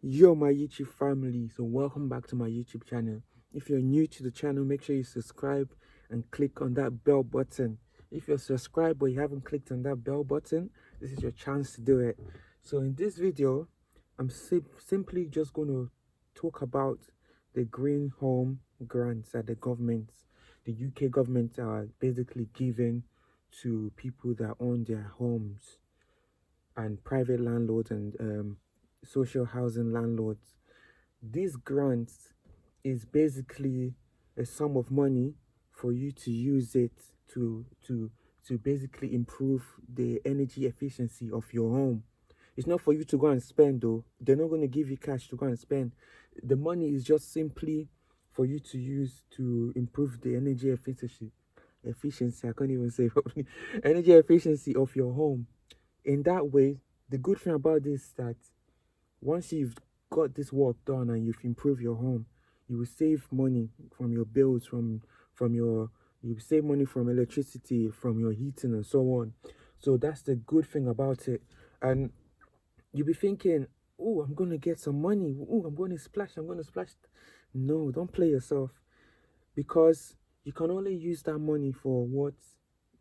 Yo, my YouTube family, so welcome back to my YouTube channel. If you're new to the channel, make sure you subscribe and click on that bell button. If you're subscribed but you haven't clicked on that bell button, this is your chance to do it. So in this video, I'm simply just going to talk about the green home grants that the UK government are basically giving to people that own their homes and private landlords and social housing landlords. These grants is basically a sum of money for you to use it to basically improve the energy efficiency of your home. It's not for you to go and spend though. They're not going to give you cash to go and spend. The money is just simply for you to use to improve the energy efficiency. I can't even say properly. Energy efficiency of your home. In that way, the good thing about this is that once you've got this work done and you've improved your home, you will save money from your bills, from your you will save money from electricity, from your heating and so on. So that's the good thing about it. And you'll be thinking, oh, I'm gonna get some money. Oh, I'm gonna splash. No, don't play yourself, because you can only use that money for what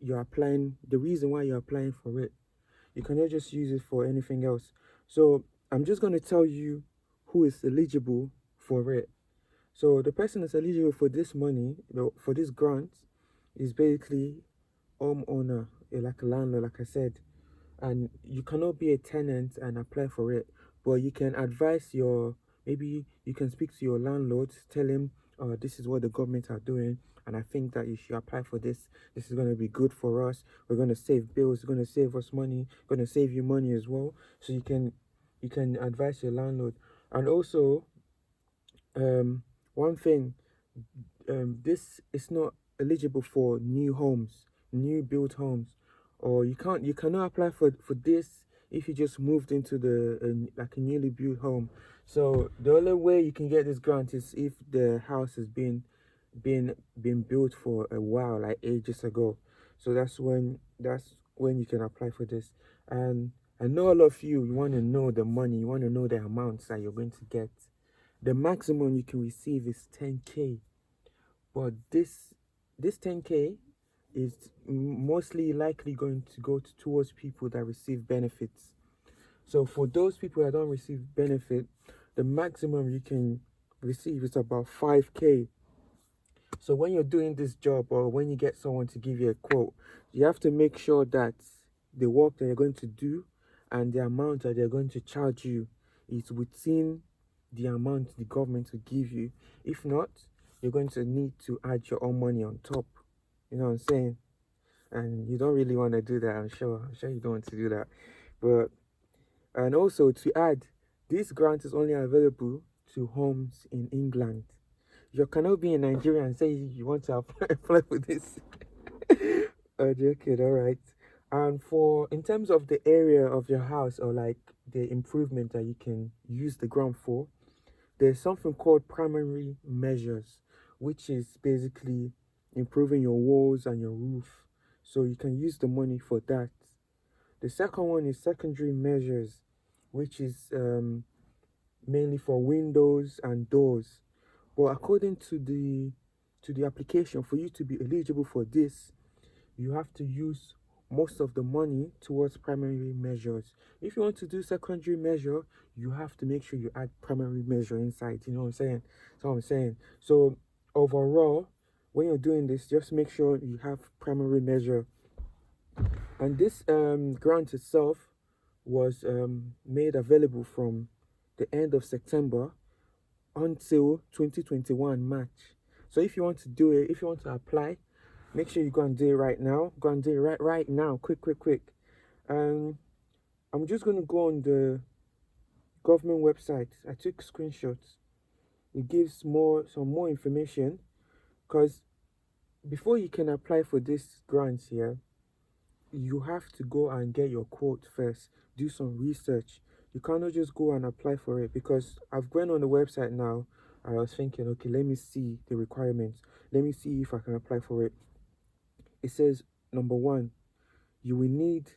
you're applying, the reason why you're applying for it. You cannot just use it for anything else. So I'm just going to tell you who is eligible for it. So the person that's eligible for this money, for this grant, is basically homeowner, like a landlord, like I said. And you cannot be a tenant and apply for it, but you can advise maybe you can speak to your landlord, tell him, this is what the government are doing, and I think that you should apply for this. This is going to be good for us. We're going to save bills. It's going to save us money. Going to save you money as well. So you can advise your landlord. And also, one thing, this is not eligible for new homes, new built homes, or you cannot apply for this if you just moved into the like a newly built home. So the only way you can get this grant is if the house has been built for a while, like ages ago. So that's when you can apply for this. And I know a lot of you want to know the money, you want to know the amounts that you're going to get. The maximum you can receive is 10K, but this 10K is mostly likely going to go towards people that receive benefits. So for those people that don't receive benefit, the maximum you can receive is about 5K. So when you're doing this job, or when you get someone to give you a quote, you have to make sure that the work that you're going to do and the amount that they're going to charge you is within the amount the government will give you. If not, you're going to need to add your own money on top. You know what I'm saying? And you don't really want to do that, I'm sure. I'm sure you don't want to do that. But and also to add, this grant is only available to homes in England. You cannot be in Nigeria and say you want to apply for this. Oh, joking, all right. And for in terms of the area of your house, or like the improvement that you can use the grant for, there's something called primary measures, which is basically improving your walls and your roof. So you can use the money for that. The second one is secondary measures, which is mainly for windows and doors. But according to the application, for you to be eligible for this, you have to use most of the money towards primary measures. If you want to do secondary measure, you have to make sure you add primary measure inside. You know what I'm saying? That's what I'm saying. So overall, when you're doing this, just make sure you have primary measure. And this grant itself was made available from the end of September until 2021 March. So if you want to do it, if you want to apply, make sure you go and do it right now. Go and do it right now. Quick, quick, quick. Um, I'm just gonna go on the government website. I took screenshots. It gives some more information, because before you can apply for this grant here, you have to go and get your quote first. Do some research. You cannot just go and apply for it, because I've gone on the website now. I was thinking, okay, let me see the requirements. Let me see if I can apply for it. It says number one, you will need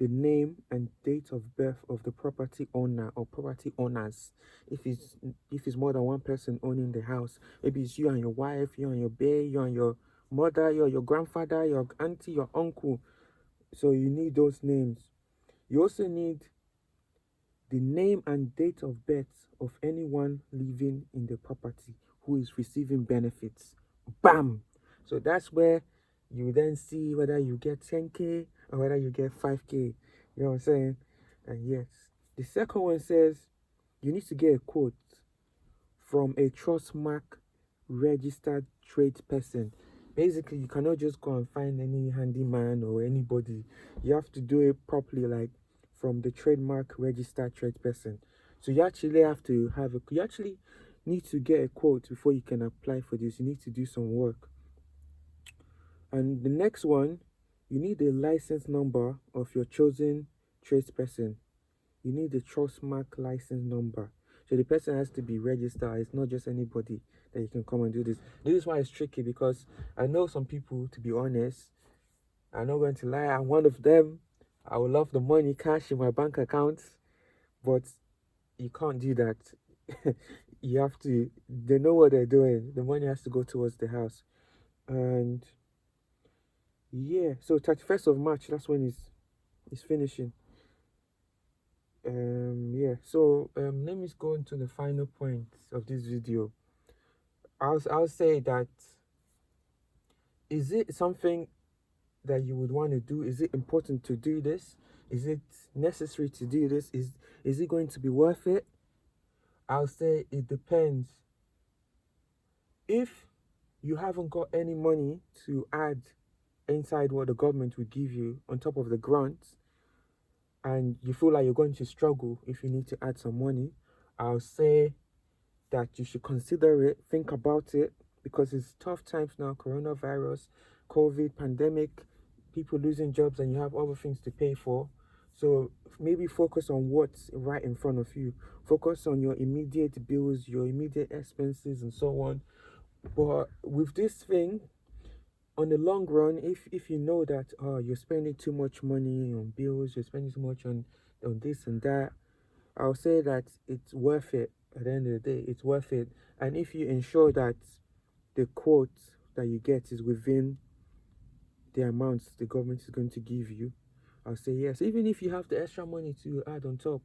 the name and date of birth of the property owner or property owners. If it's more than one person owning the house, maybe it's you and your wife, you and your babe, you and your mother, your grandfather, your auntie, your uncle. So you need those names. You also need the name and date of birth of anyone living in the property who is receiving benefits. Bam! So that's where you then see whether you get 10K or whether you get 5K. You know what I'm saying? And yes. The second one says you need to get a quote from a Trustmark registered tradesperson. Basically, you cannot just go and find any handyman or anybody. You have to do it properly, like from the trademark registered tradesperson. So you actually have to you actually need to get a quote before you can apply for this. You need to do some work. And the next one, you need a license number of your chosen tradesperson. You need the Trustmark license number. So the person has to be registered. It's not just anybody that you can come and do this. This is why it's tricky, because I know some people, to be honest, I'm not going to lie, I'm one of them. I would love the money cash in my bank account, but you can't do that. You have to, they know what they're doing. The money has to go towards the house. And yeah, so 31st of March, that's when it's finishing. Yeah, so let me go into the final points of this video. I'll say that, is it something that you would want to do? Is it important to do this? Is it necessary to do this? Is it going to be worth it? I'll say it depends. If you haven't got any money to add inside what the government would give you on top of the grants, and you feel like you're going to struggle if you need to add some money, I'll say that you should consider it, think about it, because it's tough times now. Coronavirus, COVID, pandemic, people losing jobs, and you have other things to pay for. So maybe focus on what's right in front of you. Focus on your immediate bills, your immediate expenses, and so on. But with this thing, on the long run, if you know that you're spending too much money on bills, you're spending too much on this and that, I'll say that it's worth it. At the end of the day, it's worth it. And if you ensure that the quote that you get is within the amounts the government is going to give you, I'll say yes. Even if you have the extra money to add on top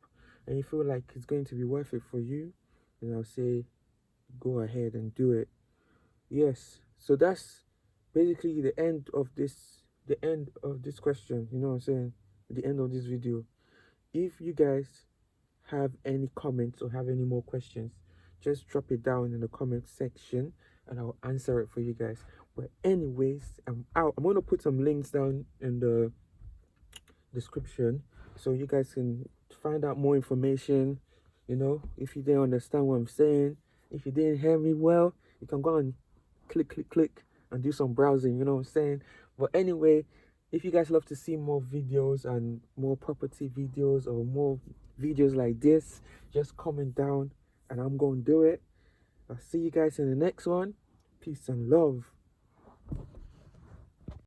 and you feel like it's going to be worth it for you, then I'll say go ahead and do it. Yes. So that's basically the end of this question. You know what I'm saying? The end of this video. If you guys have any comments or have any more questions, just drop it down in the comment section and I'll answer it for you guys. But anyways, I'm out. I'm gonna put some links down in the description so you guys can find out more information. You know, if you didn't understand what I'm saying, if you didn't hear me well, you can go and click and do some browsing. You know what I'm saying? But anyway, if you guys love to see more videos and more property videos or more videos like this, just comment down and I'm gonna do it. I'll see you guys in the next one. Peace and love.